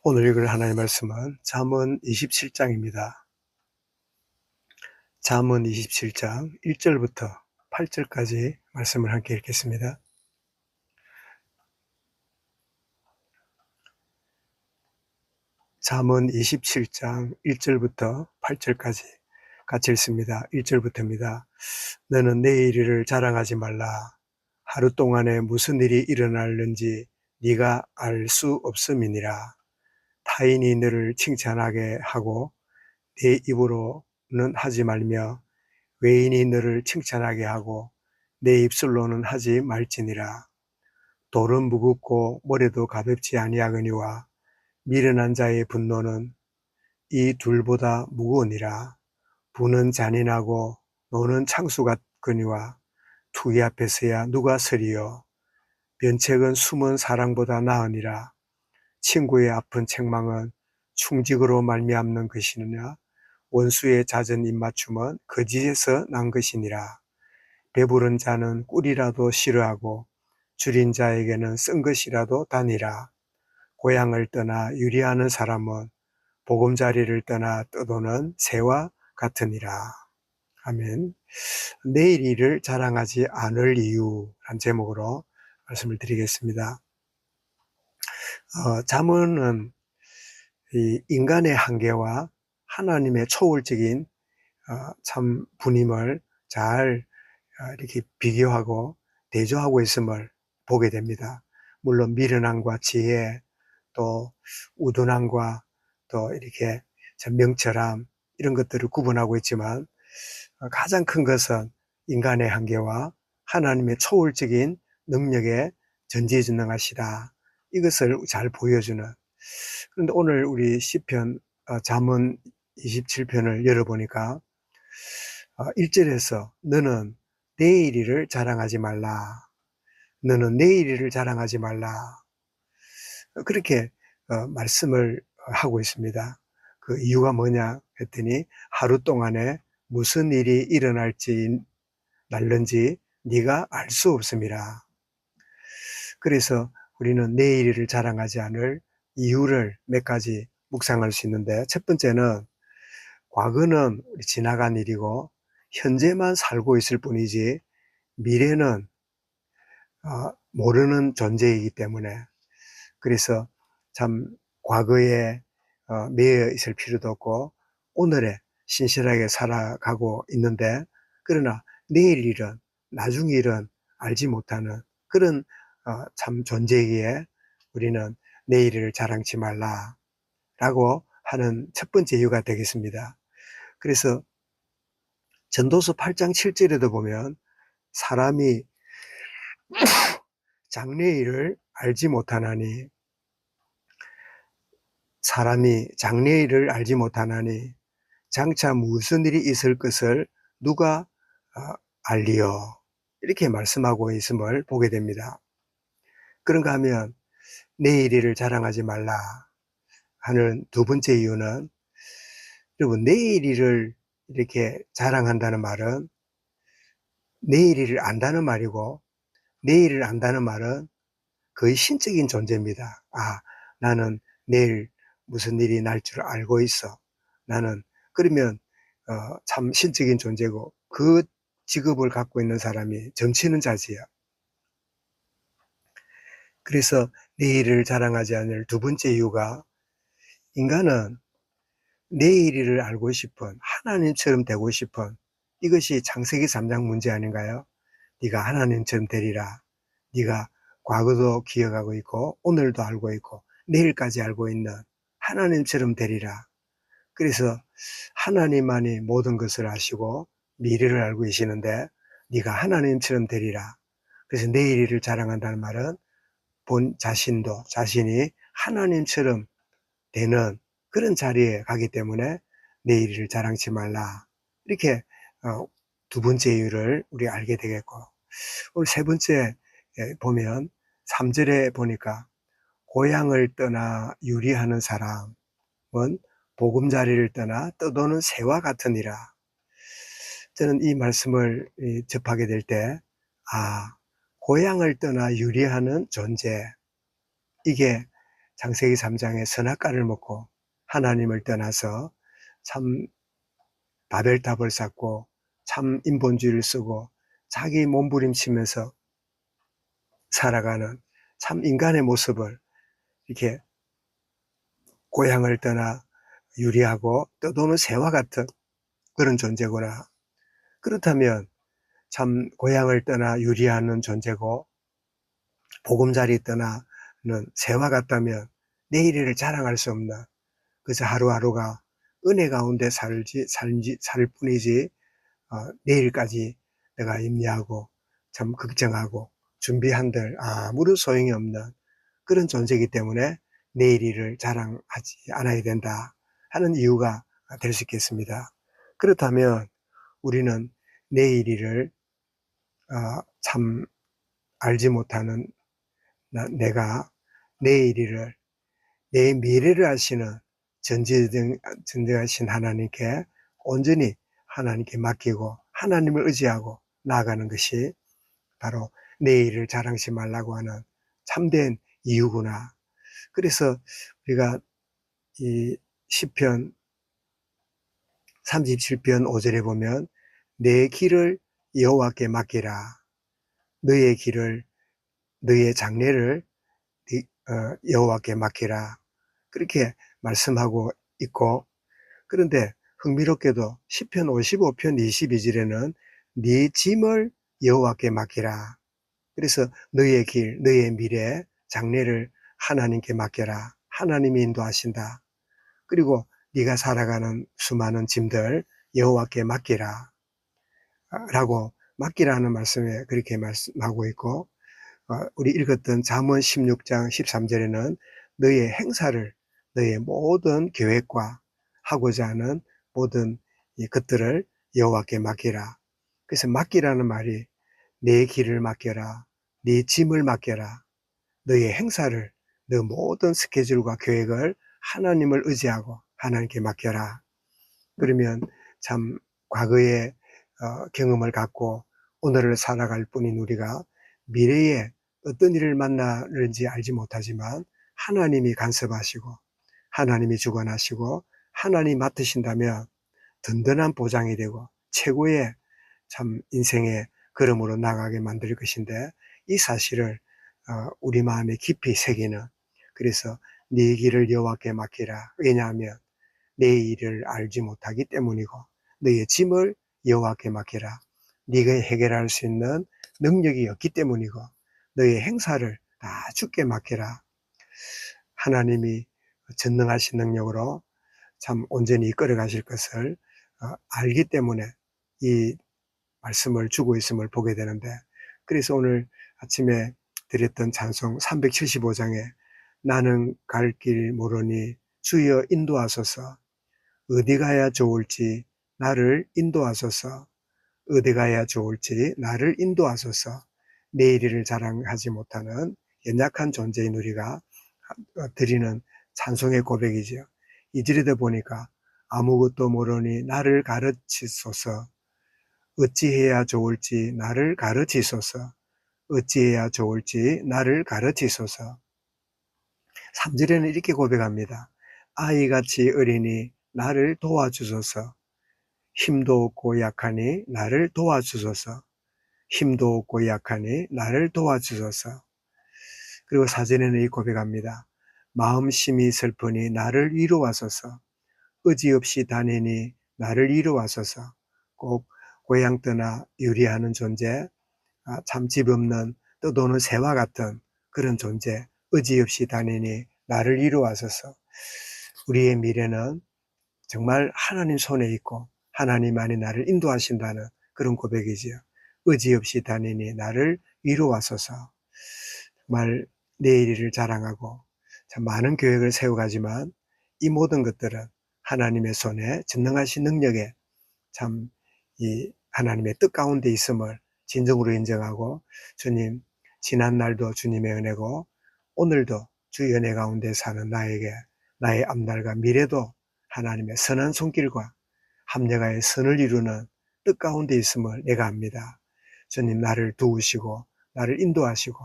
오늘 읽을 하나님의 말씀은 잠언 27장입니다. 잠언 27장 1절부터 8절까지 말씀을 함께 읽겠습니다. 잠언 27장 1절부터 8절까지 같이 읽습니다. 1절부터입니다. 너는 내일 일을 자랑하지 말라. 하루 동안에 무슨 일이 일어날는지 네가 알 수 없음이니라. 타인이 너를 칭찬하게 하고 네 입으로는 하지 말며 외인이 너를 칭찬하게 하고 내 입술로는 하지 말지니라. 돌은 무겁고 모래도 가볍지 아니하거니와 미련한 자의 분노는 이 둘보다 무거우니라. 부는 잔인하고 노는 창수 같거니와 투기 앞에서야 누가 서리요. 면책은 숨은 사랑보다 나으니라. 친구의 아픈 책망은 충직으로 말미암는 것이느냐. 원수의 잦은 입맞춤은 거짓에서 난 것이니라. 배부른 자는 꿀이라도 싫어하고 줄인 자에게는 쓴 것이라도 다니라. 고향을 떠나 유리하는 사람은 보금자리를 떠나 떠도는 새와 같으니라. 아멘. 내일 일을 자랑하지 않을 이유란 제목으로 말씀을 드리겠습니다. 잠언은 이 인간의 한계와 하나님의 초월적인 참 분임을 잘 이렇게 비교하고 대조하고 있음을 보게 됩니다. 물론 미련함과 지혜, 또 우둔함과 또 이렇게 명철함 이런 것들을 구분하고 있지만 가장 큰 것은 인간의 한계와 하나님의 초월적인 능력에 전지전능하시다. 이것을 잘 보여주는. 그런데 오늘 우리 시편 잠언 27편을 열어보니까 1절에서 너는 내일 일을 자랑하지 말라. 너는 내일 일을 자랑하지 말라. 그렇게 말씀을 하고 있습니다. 그 이유가 뭐냐 했더니 하루 동안에 무슨 일이 일어날지 날는지 네가 알 수 없음이라. 그래서 우리는 내일 일을 자랑하지 않을 이유를 몇 가지 묵상할 수 있는데, 첫 번째는 과거는 지나간 일이고 현재만 살고 있을 뿐이지 미래는 모르는 존재이기 때문에, 그래서 참 과거에 매여 있을 필요도 없고 오늘에 신실하게 살아가고 있는데, 그러나 내일 일은, 나중 일은 알지 못하는 그런 참 존재이기에 우리는 내일을 자랑치 말라라고 하는 첫 번째 이유가 되겠습니다. 그래서 전도서 8장 7절에도 보면 사람이 장래일을 알지 못하나니, 사람이 장래일을 알지 못하나니 장차 무슨 일이 있을 것을 누가 알리요. 이렇게 말씀하고 있음을 보게 됩니다. 그런가 하면 내일 일을 자랑하지 말라 하는 두 번째 이유는, 여러분, 내일 일을 이렇게 자랑한다는 말은 내일 일을 안다는 말이고, 내일을 안다는 말은 거의 신적인 존재입니다. 나는 내일 무슨 일이 날 줄 알고 있어. 나는, 그러면 참 신적인 존재고, 그 직업을 갖고 있는 사람이 점치는 자지요. 그래서 내일을 자랑하지 않을 두 번째 이유가, 인간은 내일을 알고 싶은, 하나님처럼 되고 싶은, 이것이 창세기 3장 문제 아닌가요? 네가 하나님처럼 되리라. 네가 과거도 기억하고 있고 오늘도 알고 있고 내일까지 알고 있는 하나님처럼 되리라. 그래서 하나님만이 모든 것을 아시고 미래를 알고 계시는데 네가 하나님처럼 되리라. 그래서 내일을 자랑한다는 말은 본 자신도, 자신이 하나님처럼 되는 그런 자리에 가기 때문에 내일을 자랑치 말라. 이렇게 두 번째 이유를 우리 알게 되겠고, 오늘 세 번째 보면 3절에 보니까 고향을 떠나 유리하는 사람은 보금자리를 떠나 떠도는 새와 같으니라. 저는 이 말씀을 접하게 될 때, 고향을 떠나 유리하는 존재, 이게 창세기 3장에 선악과를 먹고 하나님을 떠나서 참 바벨탑을 쌓고 참 인본주의를 쓰고 자기 몸부림치면서 살아가는 참 인간의 모습을 이렇게 고향을 떠나 유리하고 떠도는 새와 같은 그런 존재구나. 그렇다면 참 고향을 떠나 유리하는 존재고 보금자리 떠나는 새와 같다면 내일을 자랑할 수 없는 그저 하루하루가 은혜 가운데 살 뿐이지 내일까지 내가 염려하고 참 걱정하고 준비한들 아무런 소용이 없는 그런 존재이기 때문에 내일 일을 자랑하지 않아야 된다 하는 이유가 될 수 있겠습니다. 그렇다면 우리는 내일 일을 참 알지 못하는 내가 내일 일을 내 미래를 아시는 전지전능하신 하나님께 온전히 하나님께 맡기고 하나님을 의지하고 나아가는 것이 바로 내일을 자랑치 말라고 하는 참된 이유구나. 그래서 우리가 이 시편 37편 5절에 보면 내 길을 여호와께 맡기라. 너의 길을 너의 장래를 여호와께 맡기라. 그렇게 말씀하고 있고, 그런데 흥미롭게도 시편 55편 22절에는 네 짐을 여호와께 맡기라. 그래서 너의 길, 너의 미래, 장래를 하나님께 맡겨라. 하나님이 인도하신다. 그리고 네가 살아가는 수많은 짐들 여호와께 맡기라 라고 맡기라는 말씀에 그렇게 말씀하고 있고, 우리 읽었던 잠언 16장 13절에는 너의 행사를 너의 모든 계획과 하고자 하는 모든 것들을 여호와께 맡기라. 그래서 맡기라는 말이 내 길을 맡겨라, 네 짐을 맡겨라, 너의 행사를, 너 모든 스케줄과 계획을 하나님을 의지하고 하나님께 맡겨라. 그러면 참 과거의 경험을 갖고 오늘을 살아갈 뿐인 우리가 미래에 어떤 일을 만나는지 알지 못하지만 하나님이 간섭하시고 하나님이 주관하시고 하나님 맡으신다면 든든한 보장이 되고 최고의 참 인생의 걸음으로 나가게 만들 것인데, 이 사실을 우리 마음에 깊이 새기는, 그래서 네 길을 여호와께 맡기라. 왜냐하면 내 일을 알지 못하기 때문이고 너의 짐을 여호와께 맡기라. 네가 해결할 수 있는 능력이 없기 때문이고 너의 행사를 다 주께 맡기라. 하나님이 전능하신 능력으로 참 온전히 이끌어 가실 것을 알기 때문에 이 말씀을 주고 있음을 보게 되는데, 그래서 오늘 아침에 드렸던 찬송 375장에 나는 갈 길 모르니 주여 인도하소서, 어디 가야 좋을지 나를 인도하소서, 어디 가야 좋을지 나를 인도하소서. 내일을 자랑하지 못하는 연약한 존재인 우리가 드리는 찬송의 고백이지요. 이절에도 보니까 아무것도 모르니 나를 가르치소서, 어찌해야 좋을지 나를 가르치소서, 어찌해야 좋을지 나를 가르치소서. 3절에는 이렇게 고백합니다. 아이같이 어리니 나를 도와주소서, 힘도 없고 약하니 나를 도와주소서, 힘도 없고 약하니 나를 도와주소서. 그리고 4절에는 이 고백합니다. 마음심이 슬프니 나를 위로하소서, 의지없이 다니니 나를 위로하소서. 꼭 고향 떠나 유리하는 존재, 참 집 없는 떠도는 새와 같은 그런 존재, 의지없이 다니니 나를 위로하소서. 우리의 미래는 정말 하나님 손에 있고 하나님만이 나를 인도하신다는 그런 고백이지요. 의지없이 다니니 나를 위로하소서. 정말 내일을 자랑하고 참 많은 계획을 세워가지만 이 모든 것들은 하나님의 손에 전능하신 능력에 참 이 하나님의 뜻 가운데 있음을 진정으로 인정하고, 주님, 지난 날도 주님의 은혜고 오늘도 주의 은혜 가운데 사는 나에게 나의 앞날과 미래도 하나님의 선한 손길과 합력하여 선을 이루는 뜻 가운데 있음을 내가 압니다. 주님, 나를 도우시고 나를 인도하시고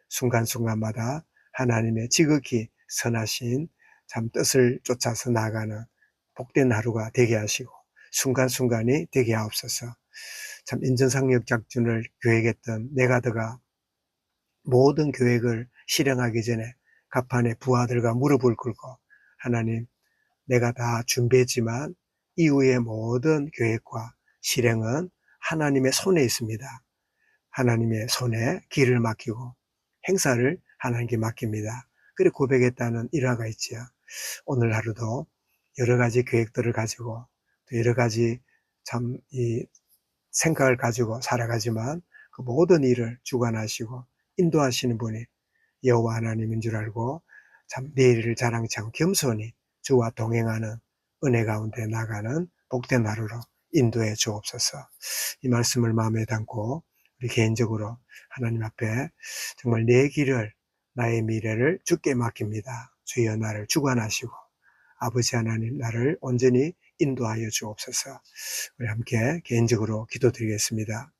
순간순간마다 하나님의 지극히 선하신 참 뜻을 쫓아서 나아가는 복된 하루가 되게 하시고 순간순간이 되게 하옵소서. 참 인전상역 작전을 계획했던 네가드가 모든 계획을 실행하기 전에 갑판에 부하들과 무릎을 꿇고 하나님, 내가 다 준비했지만 이후의 모든 계획과 실행은 하나님의 손에 있습니다. 하나님의 손에 길을 맡기고 행사를 하나님께 맡깁니다. 그래 고백했다는 일화가 있지요. 오늘 하루도 여러 가지 계획들을 가지고 또 여러 가지 참 이 생각을 가지고 살아가지만 그 모든 일을 주관하시고 인도하시는 분이 여호와 하나님인 줄 알고 참 내일을 자랑치 않고 겸손히 주와 동행하는 은혜 가운데 나가는 복된 하루로 인도해 주옵소서. 이 말씀을 마음에 담고 우리 개인적으로 하나님 앞에 정말 내 길을 나의 미래를 주께 맡깁니다. 주여 나를 주관하시고 아버지 하나님 나를 온전히 인도하여 주옵소서. 우리 함께 개인적으로 기도드리겠습니다.